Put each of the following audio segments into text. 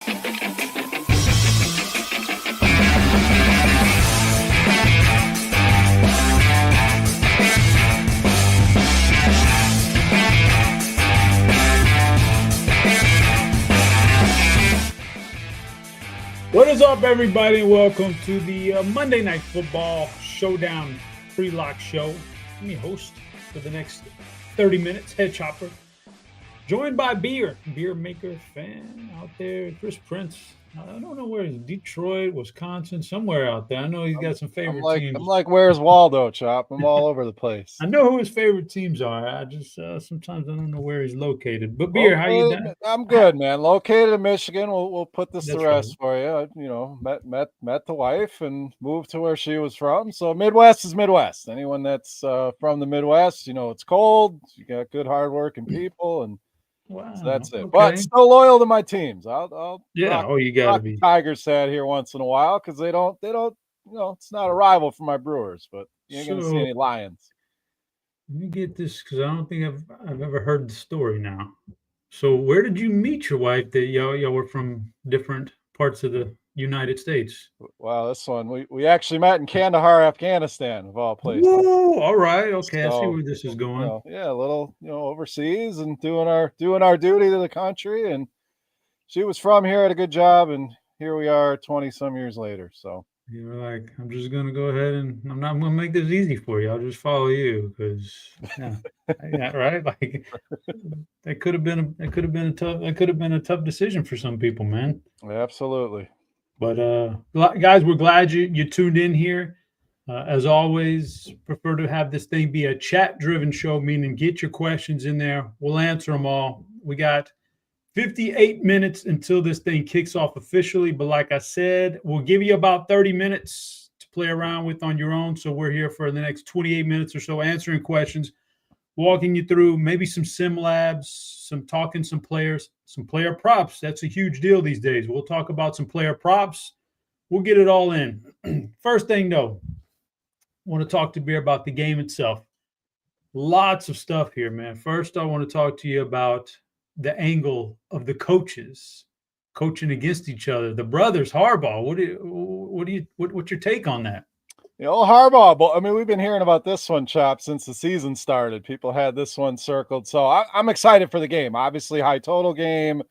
What is up, everybody, and welcome to the Monday Night Football Showdown pre-lock show. I'm your host for the next 30 minutes, HeadChopper, joined by BeerMakersFan out there, Chris Prince. I don't know where he's, Detroit, Wisconsin, somewhere out there. I know he's got some favorite teams. I'm like, where's Waldo, Chop? I'm all over the place. I know who his favorite teams are. I just sometimes I don't know where he's located. But Beer, how you doing? I'm good, man. Located in Michigan. We'll put this to rest for you. You know, met the wife and moved to where she was from. So Midwest is Midwest. Anyone that's from the Midwest, you know, it's cold. You got good, hardworking people, and wow, so that's it. Okay. But still loyal to my teams. I'll you gotta be Tigers hat here once in a while because they don't. You know, it's not a rival for my Brewers, but you ain't gonna see any Lions. Let me get this because I don't think I've ever heard the story now. So where did you meet your wife that y'all were from different parts of the United States? Wow, this one we actually met in Kandahar, Afghanistan, of all places. Whoa, all right, okay, so, I see where this is going. You know, yeah, a little, overseas and doing our duty to the country. And she was from here, had a good job, and here we are 20 some years later. So you were like, I'm just gonna go ahead and I'm not gonna make this easy for you. I'll just follow you because yeah, right? Like that could have been a tough decision for some people, man. Absolutely. But guys, we're glad you tuned in here. As always, prefer to have this thing be a chat-driven show, meaning get your questions in there. We'll answer them all. We got 58 minutes until this thing kicks off officially. But like I said, we'll give you about 30 minutes to play around with on your own. So we're here for the next 28 minutes or so answering questions, walking you through maybe some SimLabs, talking some players, some player props. That's a huge deal these days. We'll talk about some player props. We'll get it all in. First thing, though, I want to talk to Beer about the game itself. Lots of stuff here, man. First, I want to talk to you about the angle of the coaches coaching against each other. The brothers, Harbaugh. What's your take on that? You know, Harbaugh, I mean, we've been hearing about this one, Chop, since the season started. People had this one circled. So I'm excited for the game. Obviously, high total game,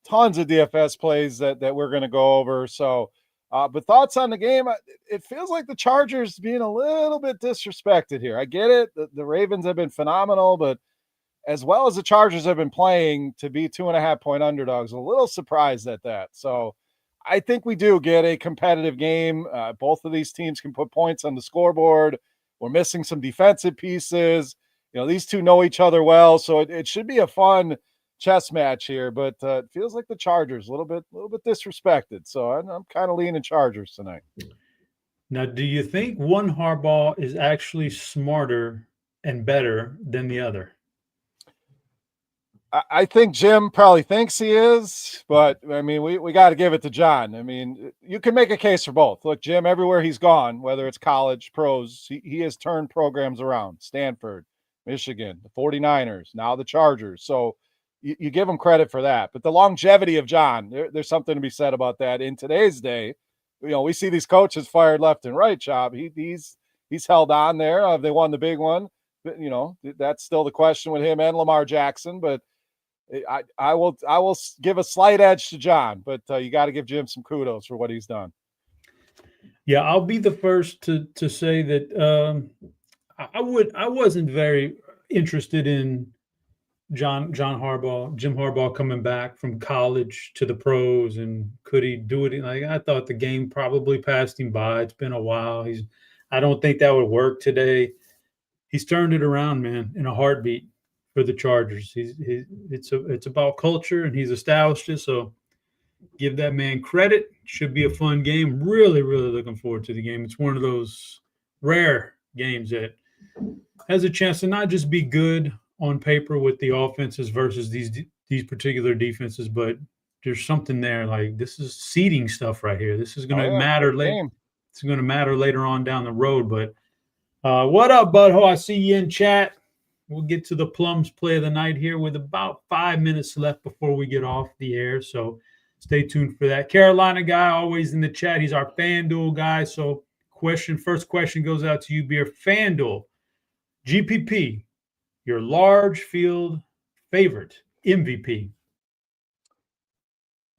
tons of DFS plays that we're going to go over. So, but thoughts on the game? It feels like the Chargers being a little bit disrespected here. I get it. The Ravens have been phenomenal, but as well as the Chargers have been playing to be 2.5-point underdogs, a little surprised at that. So I think we do get a competitive game. Both of these teams can put points on the scoreboard. We're missing some defensive pieces. You know, these two know each other well, so it should be a fun chess match here. But it feels like the Chargers a little bit disrespected. So I'm kind of leaning Chargers tonight. Now, do you think one Harbaugh is actually smarter and better than the other? I think Jim probably thinks he is, but I mean, we got to give it to John. I mean, you can make a case for both. Look, Jim, everywhere he's gone, whether it's college, pros, he has turned programs around. Stanford, Michigan, the 49ers, now the Chargers. So you give him credit for that. But the longevity of John, there's something to be said about that. In today's day, you know, we see these coaches fired left and right, Chop. He's held on there. Have they won the big one? But, you know, that's still the question with him and Lamar Jackson. But I will give a slight edge to John, but you got to give Jim some kudos for what he's done. Yeah, I'll be the first to say that I wasn't very interested in Jim Harbaugh coming back from college to the pros, and could he do it? Like, I thought the game probably passed him by. It's been a while. I don't think that would work today. He's turned it around, man, in a heartbeat. For the Chargers, it's about culture, and he's established it. So, give that man credit. Should be a fun game. Really, really looking forward to the game. It's one of those rare games that has a chance to not just be good on paper with the offenses versus these particular defenses, but there's something there. Like, this is seeding stuff right here. This is going to matter later. It's going to matter later on down the road. But what up, Butthole? I see you in chat. We'll get to the Plums play of the night here with about 5 minutes left before we get off the air. So stay tuned for that. Carolina guy, always in the chat. He's our FanDuel guy. So first question goes out to you, Beer. FanDuel, GPP, your large field favorite MVP.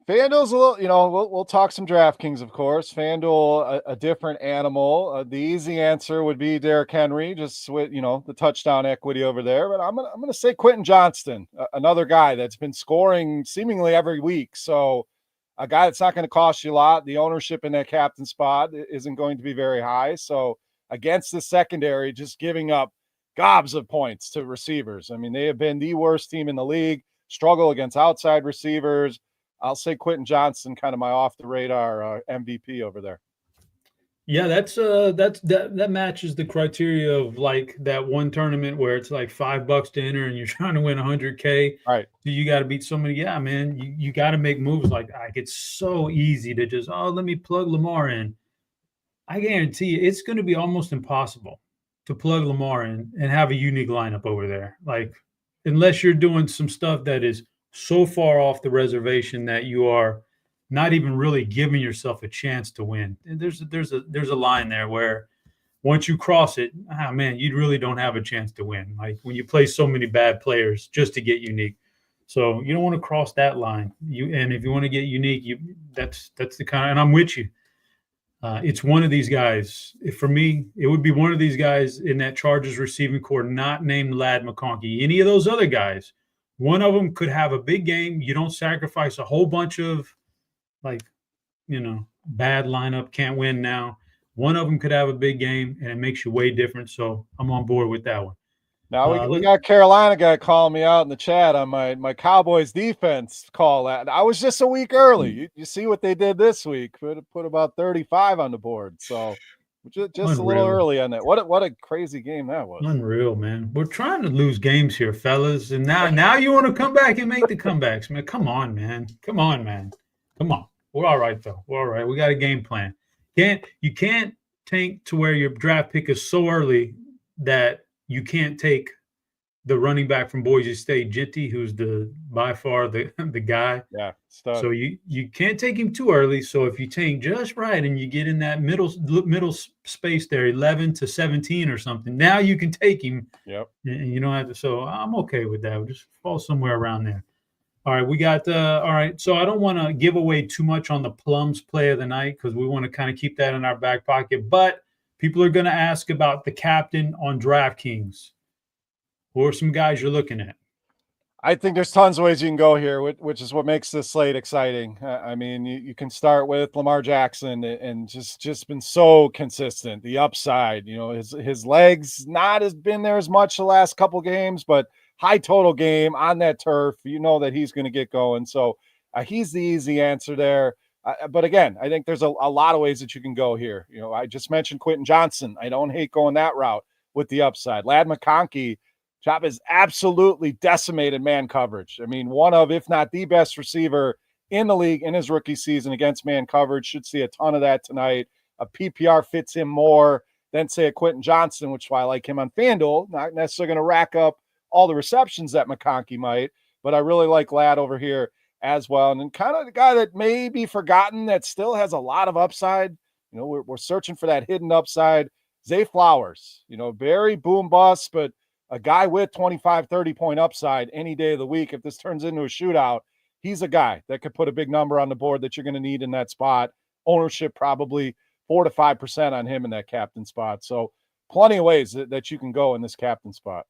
FanDuel's a little, we'll talk some DraftKings, of course. FanDuel, a different animal. The easy answer would be Derrick Henry, just with, the touchdown equity over there. But I'm gonna say Quentin Johnston, another guy that's been scoring seemingly every week. So a guy that's not going to cost you a lot. The ownership in that captain spot isn't going to be very high. So against the secondary, just giving up gobs of points to receivers. I mean, they have been the worst team in the league, struggle against outside receivers. I'll say Quentin Johnston, kind of my off the radar MVP over there. Yeah, that matches the criteria of like that one tournament where it's like $5 to enter and you're trying to win 100K. Right. So you got to beat somebody. Yeah, man, you got to make moves like it's so easy to just, let me plug Lamar in. I guarantee you it's going to be almost impossible to plug Lamar in and have a unique lineup over there. Like, unless you're doing some stuff that is so far off the reservation that you are not even really giving yourself a chance to win. And there's a line there where once you cross it, man, you really don't have a chance to win. Like when you play so many bad players just to get unique. So you don't want to cross that line. And if you want to get unique, that's the kind. And I'm with you. It's one of these guys. For me, it would be one of these guys in that Chargers receiving corps, not named Ladd McConkey. Any of those other guys, one of them could have a big game. You don't sacrifice a whole bunch of bad lineup, can't win now. One of them could have a big game, and it makes you way different. So I'm on board with that one. Now we got Carolina guy calling me out in the chat on my Cowboys defense call. I was just a week early. You see what they did this week? Put about 35 on the board. So just a little early on that. What a crazy game that was. Unreal, man. We're trying to lose games here, fellas, and now you want to come back and make the comebacks, man. Come on, man. Come on. We're all right, though. We're all right. We got a game plan. You can't tank to where your draft pick is so early that you can't take the running back from Boise State, Jitty, who's by far the guy. Yeah. Stud. So you can't take him too early. So if you tank just right and you get in that middle space there, 11 to 17 or something, now you can take him. Yep. And you don't have to. So I'm okay with that. We'll just fall somewhere around there. All right, we got all right. So I don't want to give away too much on the Plums play of the night because we want to kind of keep that in our back pocket. But people are going to ask about the captain on DraftKings. Who are some guys you're looking at? I think there's tons of ways you can go here, which is what makes this slate exciting. I mean, you can start with Lamar Jackson and just been so consistent. The upside, his legs not has been there as much the last couple games, but high total game on that turf, that he's going to get going. So he's the easy answer there. But again, I think there's a lot of ways that you can go here. I just mentioned Quentin Johnston. I don't hate going that route with the upside. Ladd McConkey, Chop is absolutely decimated man coverage. I mean, one of, if not the best receiver in the league in his rookie season against man coverage. Should see a ton of that tonight. A PPR fits him more than, say, a Quentin Johnston, which is why I like him on FanDuel. Not necessarily going to rack up all the receptions that McConkey might, but I really like Ladd over here as well. And then kind of the guy that may be forgotten that still has a lot of upside. We're searching for that hidden upside. Zay Flowers, very boom bust, but a guy with 25, 30-point upside any day of the week. If this turns into a shootout, he's a guy that could put a big number on the board that you're going to need in that spot. Ownership probably 4 to 5% on him in that captain spot. So plenty of ways that you can go in this captain spot.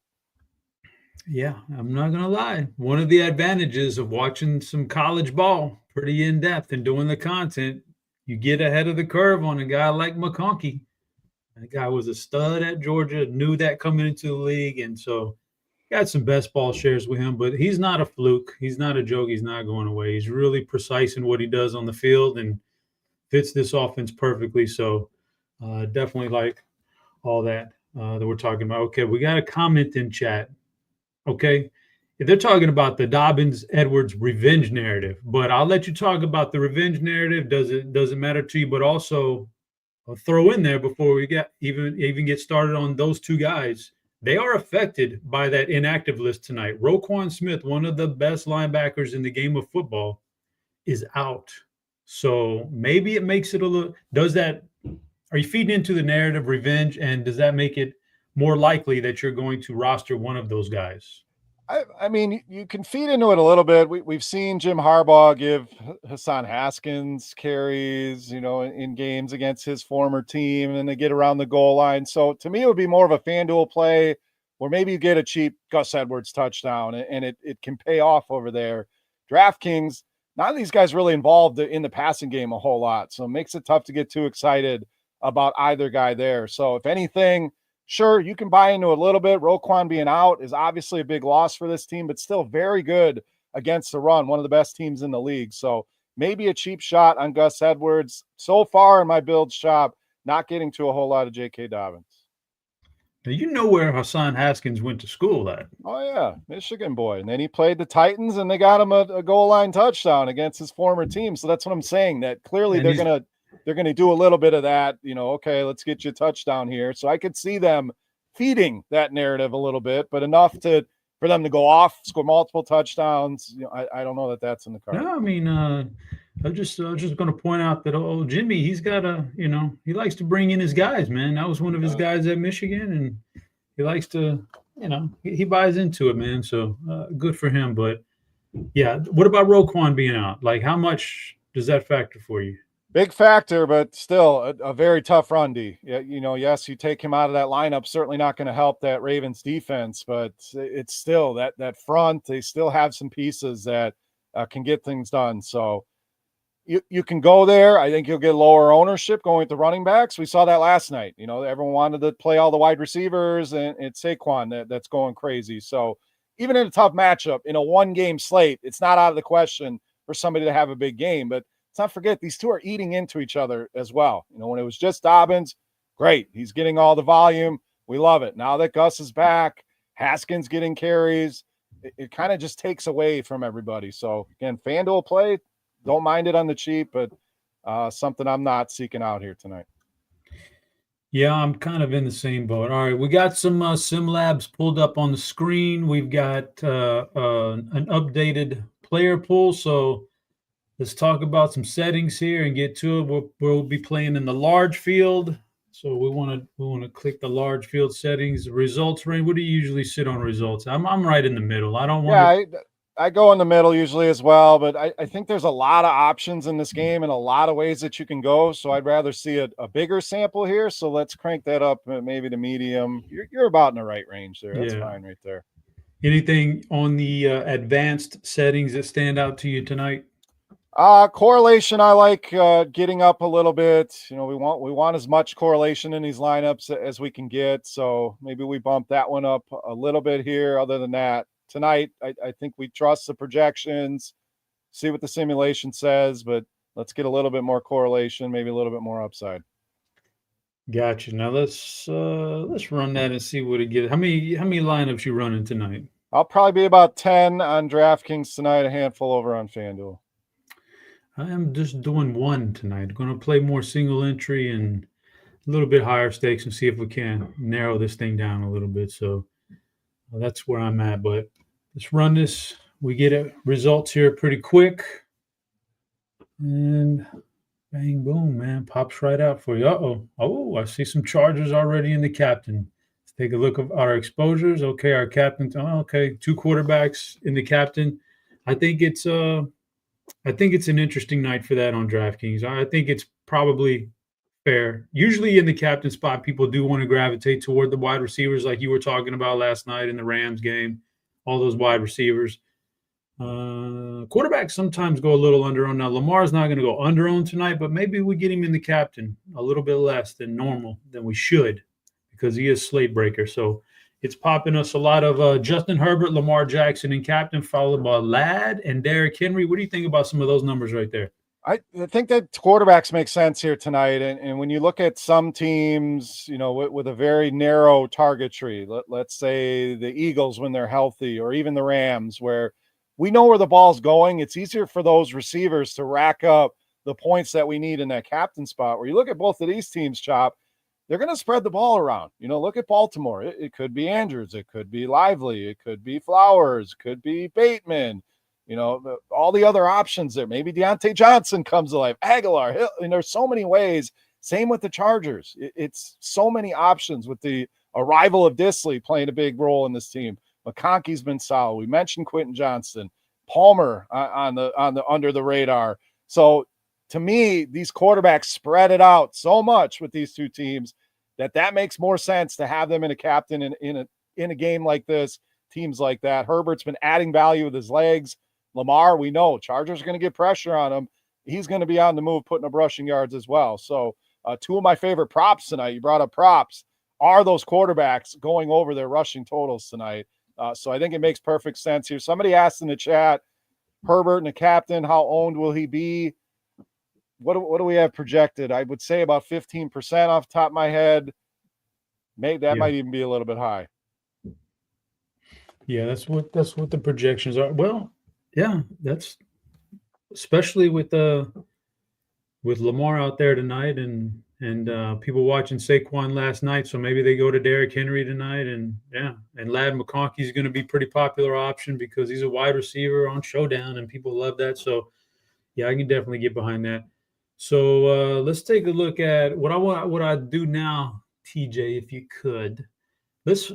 Yeah, I'm not going to lie. One of the advantages of watching some college ball pretty in-depth and doing the content, you get ahead of the curve on a guy like McConkey. That guy was a stud at Georgia, knew that coming into the league, and so got some best ball shares with him. But he's not a fluke. He's not a joke. He's not going away. He's really precise in what he does on the field and fits this offense perfectly. So definitely like all that we're talking about. Okay, we got a comment in chat. Okay, if they're talking about the Dobbins-Edwards revenge narrative, but I'll let you talk about the revenge narrative. Doesn't matter to you, but also I'll throw in there before we even get started on those two guys. They are affected by that inactive list tonight. Roquan Smith, one of the best linebackers in the game of football, is out. So maybe it makes it a little, are you feeding into the narrative revenge? And does that make it more likely that you're going to roster one of those guys? I mean, you can feed into it a little bit. We've seen Jim Harbaugh give Hassan Haskins carries, in games against his former team, and they get around the goal line. So to me, it would be more of a FanDuel play where maybe you get a cheap Gus Edwards touchdown, and it can pay off over there. DraftKings, none of these guys really involved in the passing game a whole lot, so it makes it tough to get too excited about either guy there. So if anything, sure, you can buy into a little bit. Roquan being out is obviously a big loss for this team, but still very good against the run, one of the best teams in the league. So maybe a cheap shot on Gus Edwards. So far in my build shop, not getting to a whole lot of J.K. Dobbins. Now, you know where Hassan Haskins went to school at. Oh, yeah, Michigan boy. And then he played the Titans, and they got him a goal line touchdown against his former team. So that's what I'm saying, that clearly they're going to do a little bit of that, okay, let's get you a touchdown here. So I could see them feeding that narrative a little bit, but enough for them to go off, score multiple touchdowns. I don't know that that's in the card. No, I mean, I was just going to point out that Jimmy, he's got he likes to bring in his guys, man. That was one of his guys at Michigan, and he likes to, he buys into it, man. So good for him. But yeah, what about Roquan being out? Like, how much does that factor for you? Big factor, but still a very tough run, D. Yes, you take him out of that lineup, certainly not going to help that Ravens defense, but it's still that front. They still have some pieces that can get things done. So you can go there. I think you'll get lower ownership going with the running backs. We saw that last night. Everyone wanted to play all the wide receivers, and it's Saquon that's going crazy. So even in a tough matchup, in a one-game slate, it's not out of the question for somebody to have a big game, but let's not forget, these two are eating into each other as well. When it was just Dobbins, great. He's getting all the volume. We love it. Now that Gus is back, Haskins getting carries, it kind of just takes away from everybody. So, again, FanDuel play, don't mind it on the cheap, but something I'm not seeking out here tonight. Yeah, I'm kind of in the same boat. All right, we got some SimLabs pulled up on the screen. We've got an updated player pool, so let's talk about some settings here and get to it. We'll be playing in the large field, so we want to click the large field settings. Results range. What do you usually sit on results? I'm right in the middle. I don't want. Yeah, I go in the middle usually as well, but I think there's a lot of options in this game and a lot of ways that you can go. So I'd rather see a bigger sample here. So let's crank that up maybe to medium. You're about in the right range there. That's fine right there. Anything on the advanced settings that stand out to you tonight? Correlation, I like getting up a little bit. We want as much correlation in these lineups as we can get. So maybe we bump that one up a little bit here. Other than that, tonight, I think we trust the projections, see what the simulation says, but let's get a little bit more correlation, maybe a little bit more upside. Gotcha. Now let's run that and see what it gives. How many lineups you running tonight? I'll probably be about 10 on DraftKings tonight, a handful over on FanDuel. I am just doing one tonight. I'm going to play more single entry and a little bit higher stakes and see if we can narrow this thing down a little bit. So that's where I'm at. But let's run this. We get results here pretty quick. And bang, boom, man. Pops right out for you. Uh-oh. Oh, I see some Chargers already in the captain. Let's take a look at our exposures. Okay, our captain. Oh, okay, 2 quarterbacks in the captain. I think it's an interesting night for that on DraftKings. I think it's probably fair. Usually in the captain spot, people do want to gravitate toward the wide receivers like you were talking about last night in the Rams game, all those wide receivers. Quarterbacks sometimes go a little under-owned. Now, Lamar's not going to go under-owned tonight, but maybe we get him in the captain a little bit less than normal, than we should, because he is slate breaker. So it's popping us a lot of Justin Herbert, Lamar Jackson in captain, followed by Ladd and Derrick Henry. What do you think about some of those numbers right there? I think that quarterbacks make sense here tonight. And when you look at some teams, with a very narrow target tree, let's say the Eagles when they're healthy, or even the Rams, where we know where the ball's going, it's easier for those receivers to rack up the points that we need in that captain spot. Where you look at both of these teams, Chop, they're going to spread the ball around. Look at Baltimore. It could be Andrews. It could be Lively. It could be Flowers. It could be Bateman. all the other options there. Maybe Deontay Johnson comes alive, Aguilar, Hill, there's so many ways. Same with the Chargers. It's so many options with the arrival of Disley playing a big role in this team. McConkey's been solid. We mentioned Quentin Johnston, Palmer on the under the radar. So to me, these quarterbacks spread it out so much with these two teams that makes more sense to have them in a captain in a game like this, teams like that. Herbert's been adding value with his legs. Lamar, we know Chargers are going to get pressure on him. He's going to be on the move, putting up rushing yards as well. So two of my favorite props tonight, you brought up props, are those quarterbacks going over their rushing totals tonight. So I think it makes perfect sense here. Somebody asked in the chat, Herbert and the captain, how owned will he be? What do we have projected? I would say about 15% off the top of my head. Maybe that might even be a little bit high. Yeah, that's what the projections are. Well, yeah, that's especially with Lamar out there tonight and people watching Saquon last night, so maybe they go to Derrick Henry tonight, and Ladd McConkey is going to be a pretty popular option because he's a wide receiver on Showdown, and people love that. So, yeah, I can definitely get behind that. So let's take a look at what I do now, TJ, if you could. Let's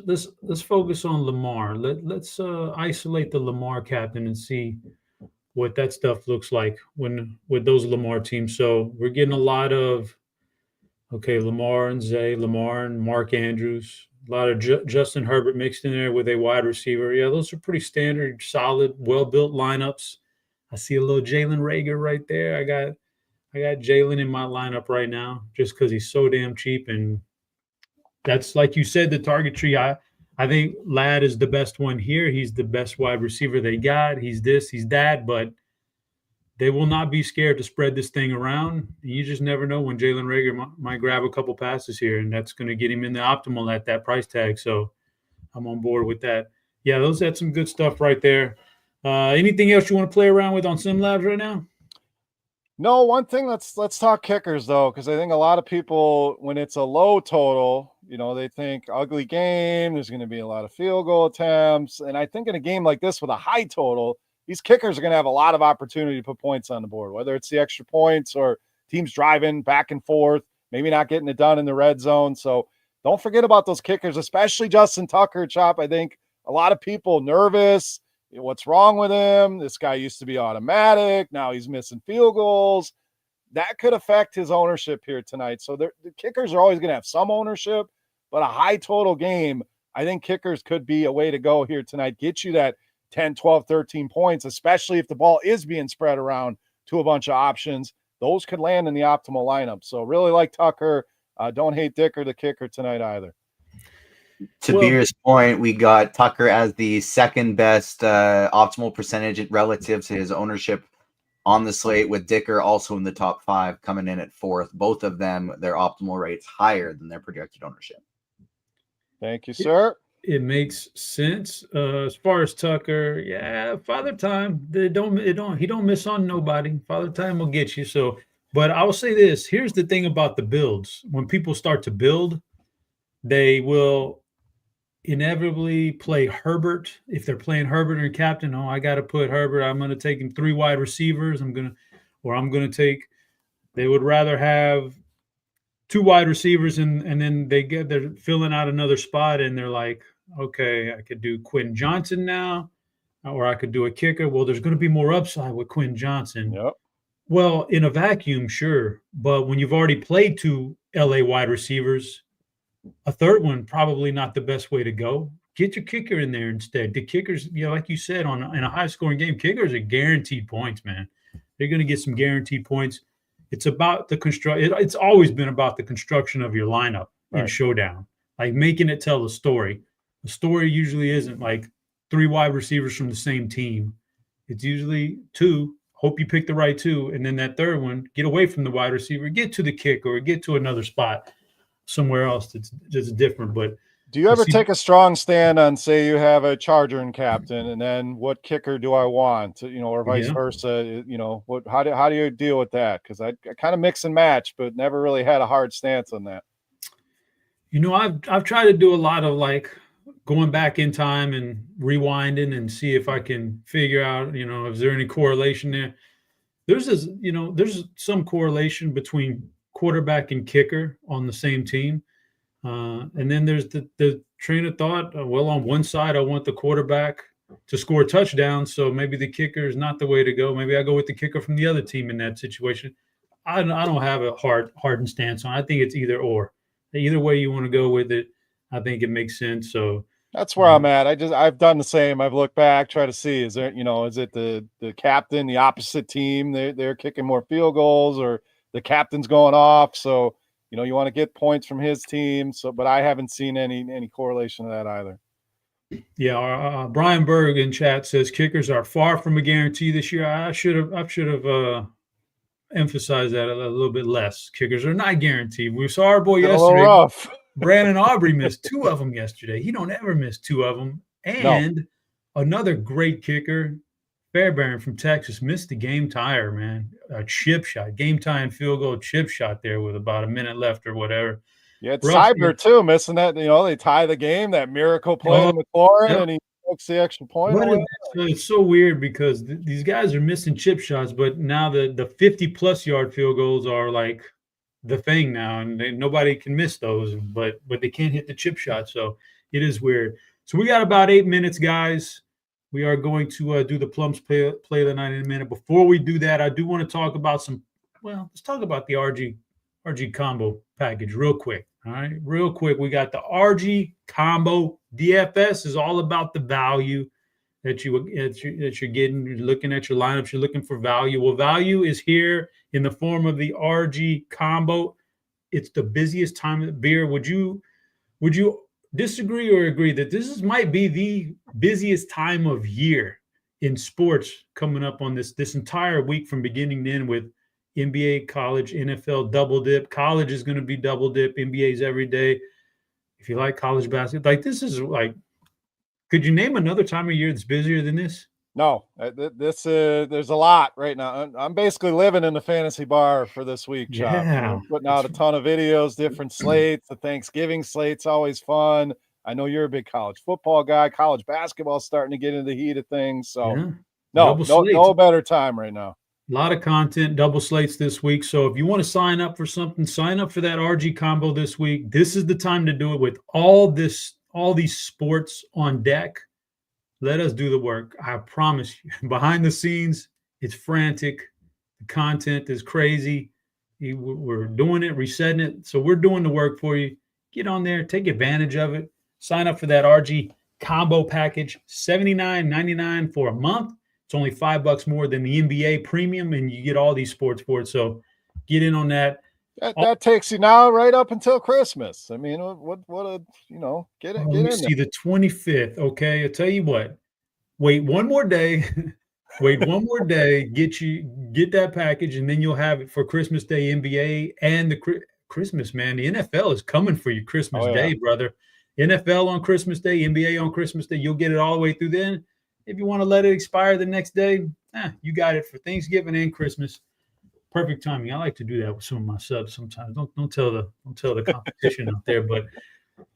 focus on Lamar. Let's isolate the Lamar captain and see what that stuff looks like with those Lamar teams. So we're getting a lot of Lamar and Zay, Lamar and Mark Andrews, a lot of Justin Herbert mixed in there with a wide receiver. Yeah, those are pretty standard, solid, well-built lineups. I see a little Jalen Reagor right there. I got Jalen in my lineup right now just because he's so damn cheap, and that's, like you said, the target tree. I think Ladd is the best one here. He's the best wide receiver they got. He's this, he's that, but they will not be scared to spread this thing around. You just never know when Jalen Reagor might grab a couple passes here, and that's going to get him in the optimal at that price tag. So I'm on board with that. Yeah, those had some good stuff right there. Anything else you want to play around with on SimLabs right now? No, one thing, let's talk kickers though, because I think a lot of people, when it's a low total, they think ugly game, there's going to be a lot of field goal attempts. And I think in a game like this with a high total, these kickers are going to have a lot of opportunity to put points on the board, whether it's the extra points or teams driving back and forth, maybe not getting it done in the red zone. So don't forget about those kickers, especially Justin Tucker, Chop. I think a lot of people nervous. What's wrong with him? This guy used to be automatic. Now he's missing field goals. That could affect his ownership here tonight. So the kickers are always going to have some ownership, but a high total game, I think kickers could be a way to go here tonight. Get you that 10, 12, 13 points, especially if the ball is being spread around to a bunch of options. Those could land in the optimal lineup. So really like Tucker. Don't hate Dicker, the kicker, tonight either. To Beer's point, we got Tucker as the second best optimal percentage relative to his ownership on the slate, with Dicker also in the top 5, coming in at 4th. Both of them, their optimal rates higher than their projected ownership. Thank you, sir. It makes sense. As far as Tucker, Father Time. He don't miss on nobody. Father Time will get you. So, but I will say this: here's the thing about the builds. When people start to build, they will inevitably play Herbert. If they're playing Herbert and captain, I got to put Herbert. I'm going to take him 3 wide receivers. They would rather have 2 wide receivers and then they're filling out another spot and they're like, okay, I could do Quentin Johnson now, or I could do a kicker. Well, there's going to be more upside with Quentin Johnson. Yep. Well, in a vacuum, sure. But when you've already played 2 LA wide receivers, a third one, probably not the best way to go. Get your kicker in there instead. The kickers, like you said, in a high-scoring game, kickers are guaranteed points, man. They're going to get some guaranteed points. It's about the construct. It's always been about the construction of your lineup in Showdown, like making it tell a story. The story usually isn't like 3 wide receivers from the same team. It's usually 2. Hope you pick the right 2, and then that third one, get away from the wide receiver, get to the kick, or get to another spot somewhere else that's just different. But do you ever take a strong stand on, say you have a Charger and captain, and then what kicker do I want, or vice versa? How do you deal with that? Because I kind of mix and match, but never really had a hard stance on that. I've tried to do a lot of like going back in time and rewinding and see if I can figure out, is there any correlation there? There's some correlation between quarterback and kicker on the same team. And then there's the train of thought. Well, on one side, I want the quarterback to score touchdowns, so maybe the kicker is not the way to go. Maybe I go with the kicker from the other team in that situation. I don't have a hardened stance on it. I think it's either or. Either way you want to go with it, I think it makes sense. So that's where I'm at. I've done the same. I've looked back, try to see, is there, is it the captain, the opposite team, they're kicking more field goals, or the captain's going off. So, you want to get points from his team. So, but I haven't seen any correlation to that either. Yeah. Brian Berg in chat says kickers are far from a guarantee this year. I should have emphasized that a little bit less. Kickers are not guaranteed. We saw our boy yesterday. Brandon Aubrey missed 2 of them yesterday. He don't ever miss 2 of them. And another great kicker, Fairbairn from Texas, missed the game tire, man. A chip shot, game tying field goal chip shot there with about a minute left or whatever. Yeah, it's Cyber too, missing that. They tie the game, that miracle play to McLaurin, and he takes the extra point. It's so weird because these guys are missing chip shots, but now the 50-plus yard field goals are like the thing now, and nobody can miss those, but they can't hit the chip shot. So it is weird. So we got about 8 minutes, guys. We are going to do the Plums play of the night in a minute. Before we do that, I do want to talk about let's talk about the RG combo package real quick. All right, real quick. We got the RG combo. DFS is all about the value that you're getting. You're looking at your lineups. You're looking for value. Well, value is here in the form of the RG combo. It's the busiest time of the beer. Would you disagree or agree that this might be the busiest time of year in sports coming up on this entire week from beginning to end, with NBA, college, NFL double dip? College is going to be double dip. NBA's every day. If you like college basketball, this is could you name another time of year that's busier than this? No, there's a lot right now. I'm basically living in the fantasy bar for this week, Chop. Yeah. Putting out a ton of videos, different slates. The Thanksgiving slate's always fun. I know you're a big college football guy. College basketball starting to get into the heat of things. So no better time right now. A lot of content, double slates this week. So if you want to sign up for something, sign up for that RG combo this week. This is the time to do it with all these sports on deck. Let us do the work. I promise you. Behind the scenes, it's frantic. The content is crazy. We're doing it, resetting it. So we're doing the work for you. Get on there, take advantage of it. Sign up for that RG combo package, $79.99 for a month. It's only $5 more than the NBA premium, and you get all these sports for it. So get in on that. That takes you now right up until Christmas. I mean, get in there. See the 25th. Okay, I'll tell you what. Wait one more day. Get that package, and then you'll have it for Christmas Day, NBA, and the Christmas, man. The NFL is coming for you Christmas Day, brother. NFL on Christmas Day, NBA on Christmas Day. You'll get it all the way through then. If you want to let it expire the next day, you got it for Thanksgiving and Christmas. Perfect timing. I like to do that with some of my subs sometimes. Don't tell the competition out there. But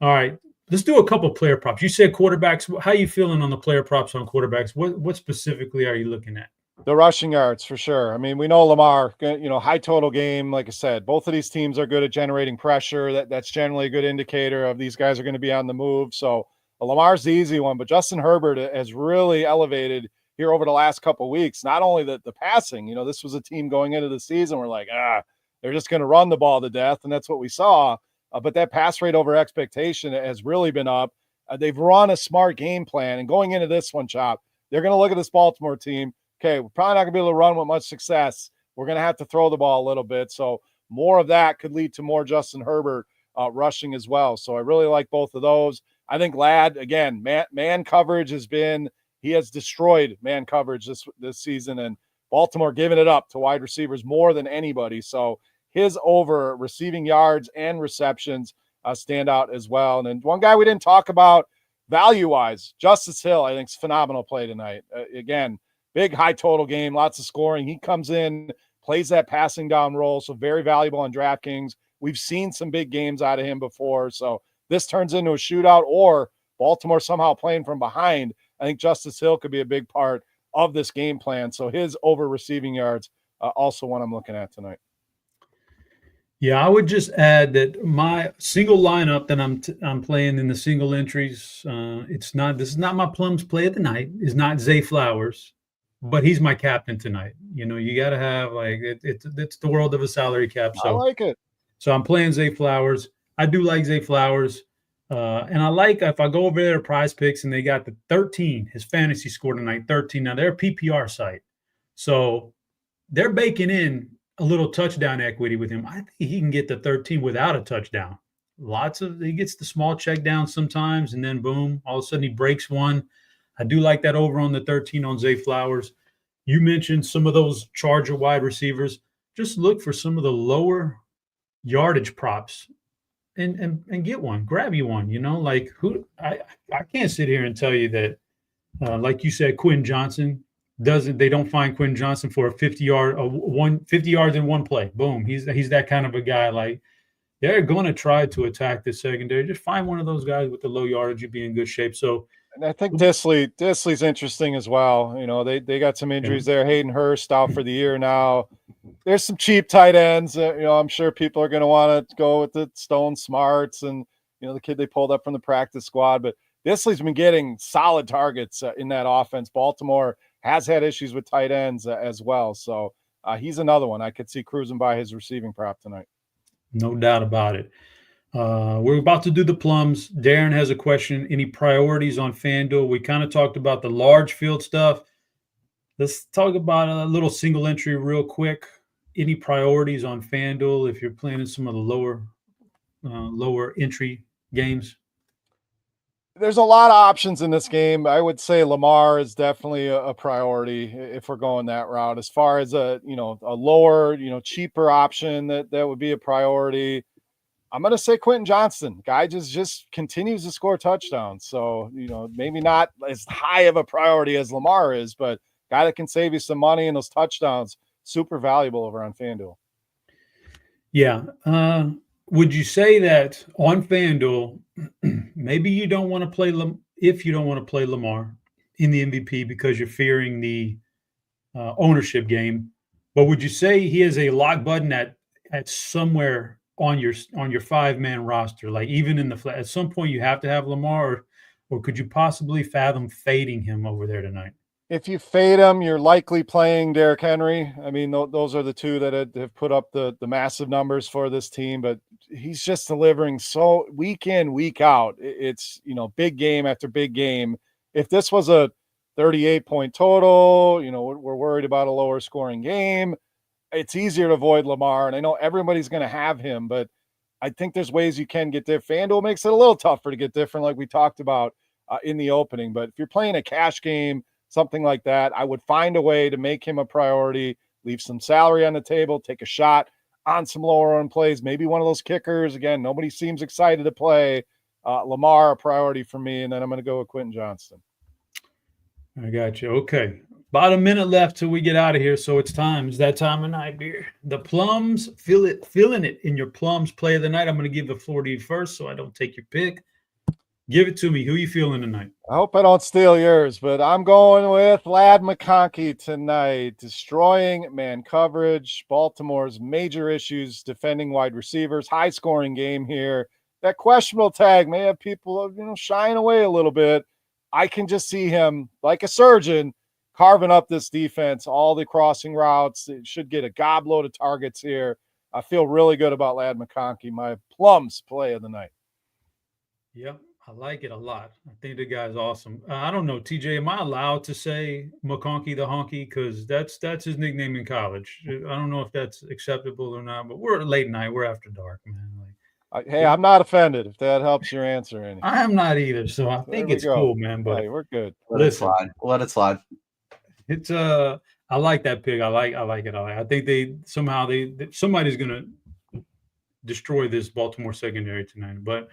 all right, let's do a couple player props. You said quarterbacks. How are you feeling on the player props on quarterbacks? What specifically are you looking at? The rushing yards for sure. I mean, we know Lamar, high total game. Like I said, both of these teams are good at generating pressure. That's generally a good indicator of these guys are going to be on the move. So Lamar's the easy one, but Justin Herbert has really elevated here over the last couple of weeks. Not only the passing, this was a team going into the season. We're like, they're just going to run the ball to death. And that's what we saw. But that pass rate over expectation has really been up. They've run a smart game plan. And going into this one, Chop, they're going to look at this Baltimore team. Okay, we're probably not going to be able to run with much success. We're going to have to throw the ball a little bit. So more of that could lead to more Justin Herbert rushing as well. So I really like both of those. I think Ladd, again, man coverage he has destroyed man coverage this season, and Baltimore giving it up to wide receivers more than anybody. So his over receiving yards and receptions stand out as well. And then one guy we didn't talk about value-wise, Justice Hill, I think is phenomenal play tonight. Again, big high total game, lots of scoring. He comes in, plays that passing down role, so very valuable on DraftKings. We've seen some big games out of him before, so this turns into a shootout or Baltimore somehow playing from behind, I think Justice Hill could be a big part of this game plan. So his over receiving yards, also one I'm looking at tonight. Yeah, I would just add that my single lineup that I'm playing in the single entries, this is not my Plums play of the night. Is not Zay Flowers, but he's my captain tonight. You know, you got to have it's the world of a salary cap. So I like it. So I'm playing Zay Flowers. I do like Zay Flowers, and I like if I go over there to Prize Picks and they got the 13, his fantasy score tonight 13. Now they're a PPR site, so they're baking in a little touchdown equity with him. I think he can get the 13 without a touchdown. He gets the small check down sometimes, and then boom, all of a sudden he breaks one. I do like that over on the 13 on Zay Flowers. You mentioned some of those Charger wide receivers. Just look for some of the lower yardage props and get one. Grab you one. You know, like I can't sit here and tell you that, like you said, Quentin Johnson. They don't find Quentin Johnson for a 50 yards in one play. Boom. He's that kind of a guy. Like, they're going to try to attack the secondary. Just find one of those guys with the low yardage. You'd be in good shape. So, and I think Disley's interesting as well. You know, they got some injuries there. Hayden Hurst out for the year now. There's some cheap tight ends. You know, I'm sure people are going to want to go with the Stone Smarts and, you know, the kid they pulled up from the practice squad. But Disley's been getting solid targets in that offense. Baltimore has had issues with tight ends as well. So he's another one I could see cruising by his receiving prop tonight. No doubt about it. We're about to do the Plums. Darren has a question. Any priorities on FanDuel? We kind of talked about the large field stuff. Let's talk about a little single entry real quick. Any priorities on FanDuel if you're playing in some of the lower entry games? There's a lot of options in this game. I would say Lamar is definitely a priority if we're going that route. As far as a lower, cheaper option that would be a priority, I'm going to say Quentin Johnston. Guy just continues to score touchdowns. So, maybe not as high of a priority as Lamar is, but guy that can save you some money and those touchdowns, super valuable over on FanDuel. Yeah. Would you say that on FanDuel, maybe you don't want to play if you don't want to play Lamar in the MVP because you're fearing the ownership game, but would you say he has a lock button at somewhere on your 5-man roster? Like even at some point you have to have Lamar, or could you possibly fathom fading him over there tonight? If you fade him, you're likely playing Derrick Henry. I mean, those are the two that have put up the massive numbers for this team, but he's just delivering so week in, week out. It's, big game after big game. If this was a 38-point total, we're worried about a lower scoring game, it's easier to avoid Lamar. And I know everybody's going to have him, but I think there's ways you can get different. FanDuel makes it a little tougher to get different, like we talked about in the opening. But if you're playing a cash game, something like that, I would find a way to make him a priority, leave some salary on the table, take a shot on some lower on plays, maybe one of those kickers. Again, nobody seems excited to play. Lamar, a priority for me, and then I'm going to go with Quentin Johnston. I got you. Okay. About a minute left till we get out of here, so it's time. It's that time of night, beer. The Plums, feeling it in your Plums play of the night. I'm going to give the floor to you first so I don't take your pick. Give it to me. Who are you feeling tonight? I hope I don't steal yours, but I'm going with Ladd McConkey tonight. Destroying man coverage. Baltimore's major issues defending wide receivers. High scoring game here. That questionable tag may have people, shying away a little bit. I can just see him like a surgeon carving up this defense, all the crossing routes. It should get a gobload of targets here. I feel really good about Ladd McConkey, my Plums play of the night. Yep. I like it a lot. I think the guy's awesome. I don't know, TJ, am I allowed to say McConkey the Honky? Because that's his nickname in college. I don't know if that's acceptable or not, but we're late night. We're after dark, man. Hey, I'm not offended if that helps your answer any. I am not either, so I think it's cool, man. But hey, we're good. Let it slide. It's I like that pick. I like it. I think somebody's gonna destroy this Baltimore secondary tonight, but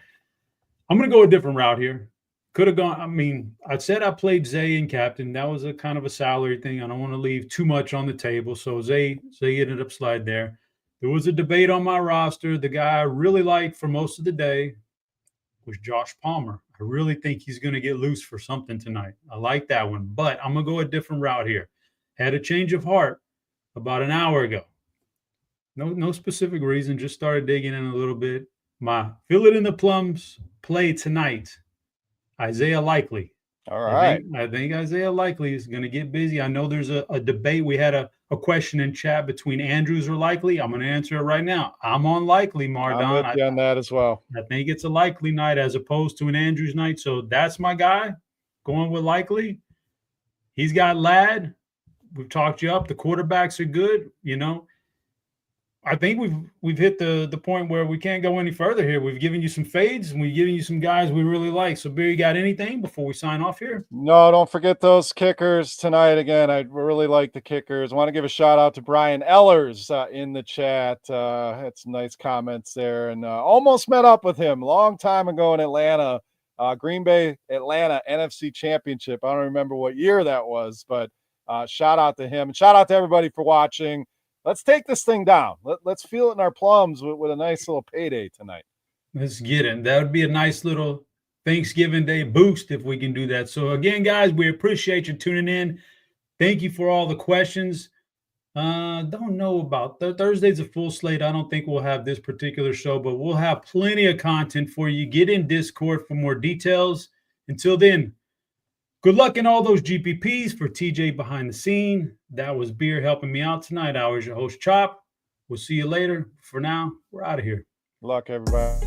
I'm going to go a different route here. Could have gone. I mean, I said I played Zay and captain. That was a kind of a salary thing. I don't want to leave too much on the table. So Zay ended up slide there. There was a debate on my roster. The guy I really liked for most of the day was Josh Palmer. I I really think he's going to get loose for something tonight. I like that one, but I'm going to go a different route here. Had a change of heart about an hour ago. No specific reason, just started digging in a little bit. My Feel It in the Plums play tonight, Isaiah Likely. All right. I think Isaiah Likely is going to get busy. I know there's a debate. We had a question in chat between Andrews or Likely. I'm going to answer it right now. I'm on Likely, Mardon. I'm with you on that as well. I think it's a Likely night as opposed to an Andrews night. So that's my guy, going with Likely. He's got Ladd. We've talked you up. The quarterbacks are good. You know, I think we've hit the point where we can't go any further here. We've given you some fades and we've given you some guys we really like. So, Beer, you got anything before we sign off here? No, don't forget those kickers tonight. Again, I really like the kickers. I want to give a shout out to Brian Ellers in the chat. Had some nice comments there, and almost met up with him a long time ago in Atlanta. Green Bay, Atlanta NFC Championship. I don't remember what year that was, but shout out to him. And shout out to everybody for watching. Let's take this thing down. Let's feel it in our plums with a nice little payday tonight. Let's get it. That would be a nice little Thanksgiving Day boost if we can do that. So, again, guys, we appreciate you tuning in. Thank you for all the questions. Don't know about Thursday's a full slate. I don't think we'll have this particular show, but we'll have plenty of content for you. Get in Discord for more details. Until then, good luck in all those GPPs. For TJ behind the scene, that was Beer helping me out tonight. I was your host, Chop. We'll see you later. For now, we're out of here. Good luck, everybody.